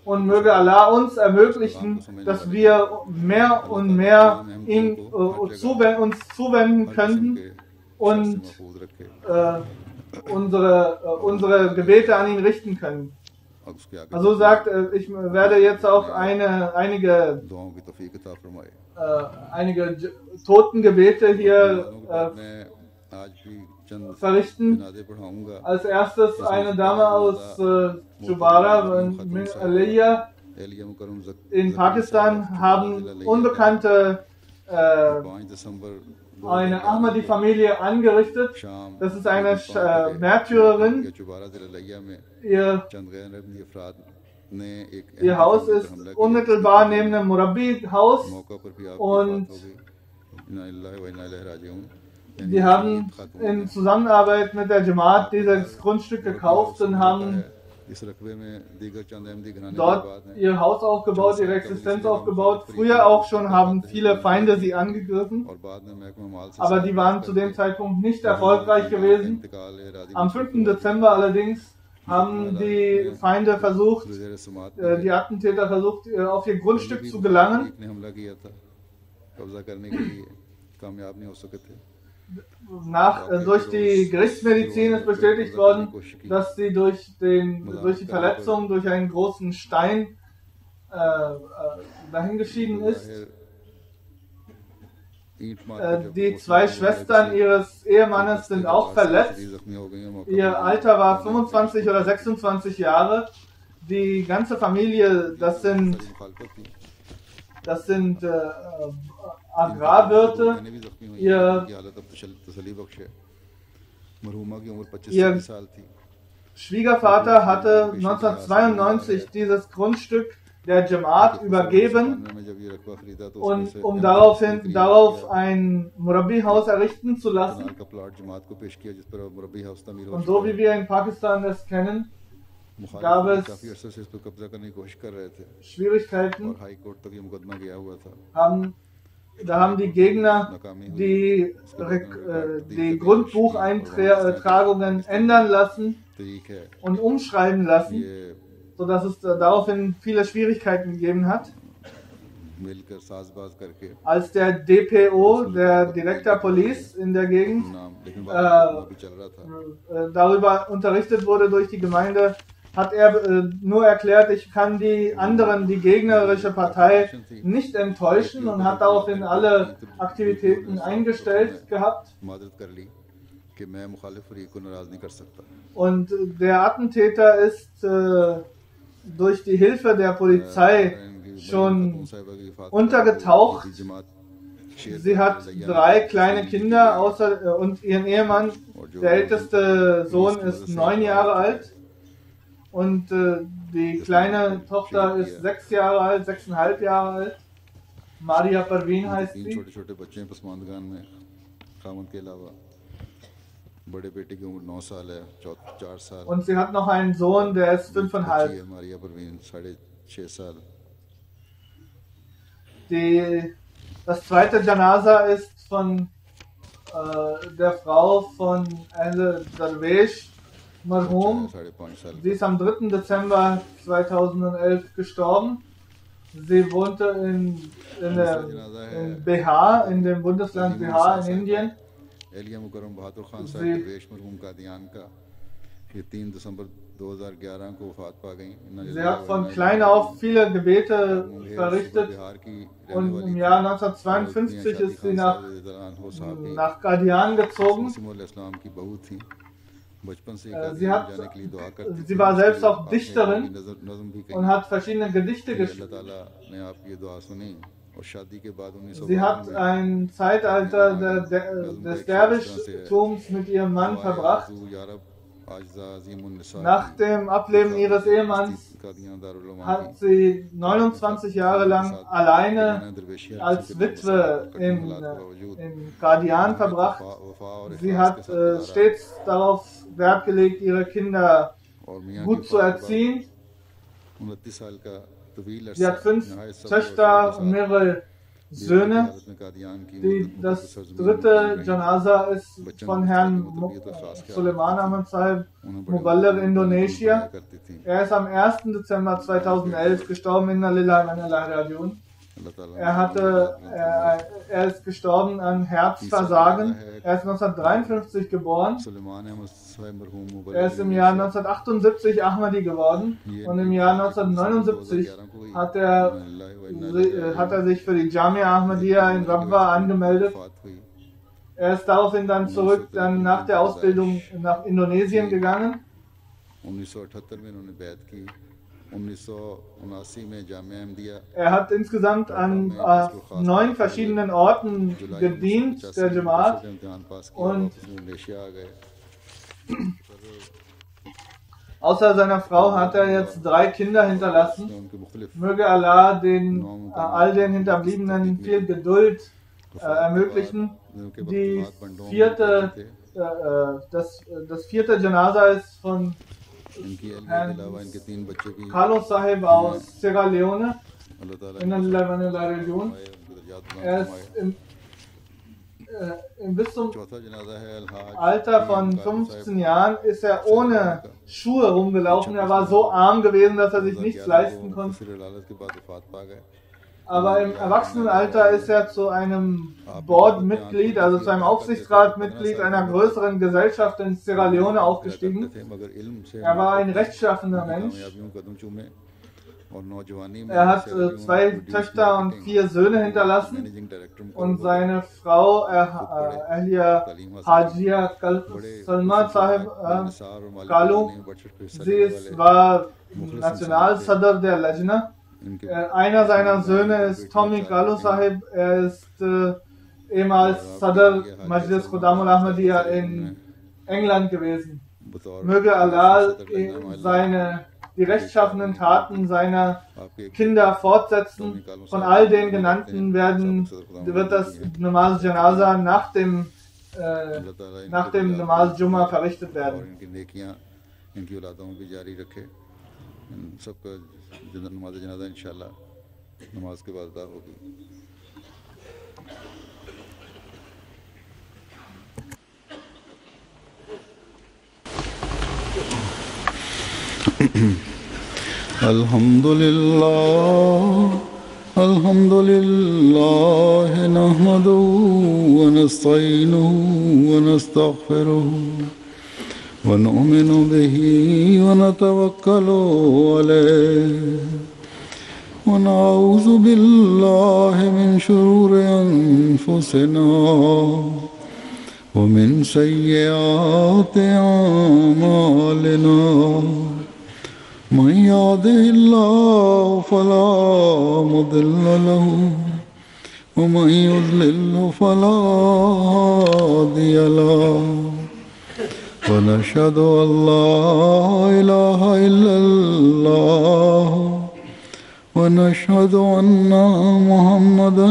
Und möge Allah uns ermöglichen, dass wir mehr und mehr uns zuwenden könnten und unsere Gebete an ihn richten können. Also sagt, ich werde jetzt auch einige Totengebete hier verrichten. Als erstes eine Dame aus Chubara Aliyah in Pakistan haben Unbekannte eine Ahmadi-Familie angerichtet. Das ist eine Märtyrerin. Ihr Haus ist unmittelbar neben dem Murabbi-Haus und die haben in Zusammenarbeit mit der Jamaat dieses Grundstück gekauft und haben dort ihr Haus aufgebaut, ihre Existenz aufgebaut. Früher auch schon haben viele Feinde sie angegriffen, aber die waren zu dem Zeitpunkt nicht erfolgreich gewesen. Am 5. Dezember allerdings haben die Feinde versucht, die Attentäter versucht, auf ihr Grundstück zu gelangen. Durch die Gerichtsmedizin ist bestätigt worden, dass sie durch die Verletzung durch einen großen Stein dahingeschieden ist. Die zwei Schwestern ihres Ehemannes sind auch verletzt. Ihr Alter war 25 oder 26 Jahre. Die ganze Familie, das sind Agrarwirte. Ihr Schwiegervater hatte 1992 dieses Grundstück der Jamaat übergeben und um darauf ein Murabbi-Haus errichten zu lassen. Und so wie wir in Pakistan es kennen, gab es Schwierigkeiten, haben Da haben die Gegner die Grundbucheintragungen ändern lassen तरीक है und umschreiben lassen, ये sodass es daraufhin viele Schwierigkeiten gegeben hat. मिलकर साजबाज करके Als der DPO, der Director Police in der Gegend, नाम लेकिन बाकी चल रहा था darüber unterrichtet wurde durch die Gemeinde, hat er nur erklärt, ich kann die anderen, die gegnerische Partei nicht enttäuschen und hat daraufhin alle Aktivitäten eingestellt gehabt. मदद कर ली कि मैं मुखालिफ फरीक को नाराज नहीं कर सकता Und der Attentäter ist durch die Hilfe der Polizei schon untergetaucht. Sie hat 3 kleine Kinder und ihren Ehemann. Der älteste Sohn ist 9 Jahre alt und die kleine Tochter ist 6 Jahre alt, 6,5 Jahre alt. Maria Parveen heißt तीन sie. छोटे छोटे बच्चे हैं पसमानदगान में खामद के अलावा बड़े बेटे की उम्र 9 साल है 4 साल Und sie hat noch einen Sohn, der ist बच्ची 5,5. है मारिया परवीन 6.5 साल Das zweite Janaza ist von der Frau von Ahle Darwesh Marhum. 5.5 साल Sie ist am 3. Dezember 2011 gestorben. Sie wohnte in Bihar, in dem Bundesland Bihar in Indien. Elia मुकरम बहादुर खान साहब जी। दरवेश मरहूम कादियान का ये 3 दिसंबर 2011 को वफात पा गई Sie hat von klein auf viele Gebete verrichtet Bihar की und im Jahr 1952 ist sie nach Qadian gezogen. इस्लाम की बहू थी बचपन से जाने के लिए दुआ करती Sie war selbst auch थी Dichterin नज़म भी und hat verschiedene Gedichte अल्लाह geschrieben. ताला ने आपकी ये दुआ सुनी और शादी के बाद 1912 Sie hat ein Zeitalter des Derwischtums mit ihrem Mann verbracht. Nach dem Ableben ihres Ehemanns hat sie 29 Jahre lang alleine als Witwe in Qadian verbracht. Sie hat stets darauf Wert gelegt, ihre Kinder gut zu erziehen. Sie hat 5 Töchter und mehrere Söhne. Das dritte Janaza ist von Herrn Suleiman Ahmad Sahib, Muballigh Indonesia. Er ist am 1. Dezember 2011 gestorben in Lillahi. Er ist gestorben an Herzversagen. Er ist 1953 geboren. Er ist im Jahr 1978 Ahmadi geworden und im Jahr 1979 hat er sich für die Jamia Ahmadiyya in Rabwa angemeldet. Er ist daraufhin dann zurück, nach der Ausbildung nach Indonesien gegangen. 1979 में जामिया Ahmadiyya Er hat insgesamt an 9 verschiedenen Orten gedient, der Jamaat. Und außer seiner Frau hat er jetzt 3 Kinder hinterlassen. Möge Allah all den Hinterbliebenen viel Geduld ermöglichen. Das vierte Janaza ist von Herrn Carlos Sahib aus Sierra Leone in der Region. Er ist bis zum Alter von 15 Jahren ist er ohne Schuhe rumgelaufen. Er war so arm gewesen, dass er sich nichts leisten konnte. Aber im Erwachsenenalter ist er zu einem Board-Mitglied, also zu einem Aufsichtsratmitglied einer größeren Gesellschaft in Sierra Leone aufgestiegen. Er war ein rechtschaffener Mensch. Er hat 2 Töchter und 4 Söhne hinterlassen und seine Frau Ahlia Hajia Salman Sahib Kalu, sie war Nationalsadr der Lajna. Einer seiner Söhne ist Tommy Kalu Sahib, er ist ehemals Sadr Majlis Khudamul Ahmadiyya in England gewesen. Möge Allah die rechtschaffenen Taten seiner Kinder fortsetzen. Von all den genannten wird das Namaz Janaza nach dem Namaz Jumma verrichtet werden. सबका नमाज जनाजा इंशाल्लाह नमाज के बाद अदा होगी الحمد لله نحمده ونستعينه ونستغفره ونؤمن به ونتوكل عليه ونعوذ بالله من شرور أنفسنا ومن سيئات أعمالنا من يهده الله فلا مضل له ومن يضلل فلا هادي له ونشهد أن لا إله إلا الله ونشهد أن محمدا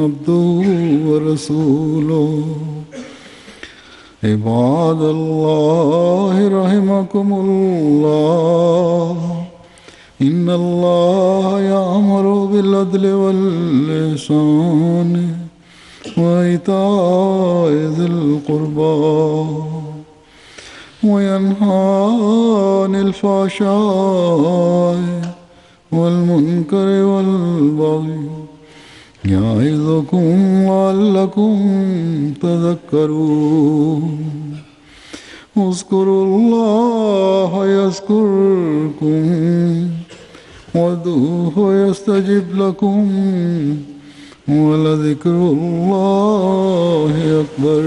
عبده ورسوله عباد الله رحمكم الله إن الله يأمر بالعدل والإحسان وإيتاء ذي القربى وينهى عن الفحشاء والمنكر والبغي يعظكم لعلكم تذكرون اذكروا الله يذكركم وادعوه يستجب لكم ولذكر الله أكبر.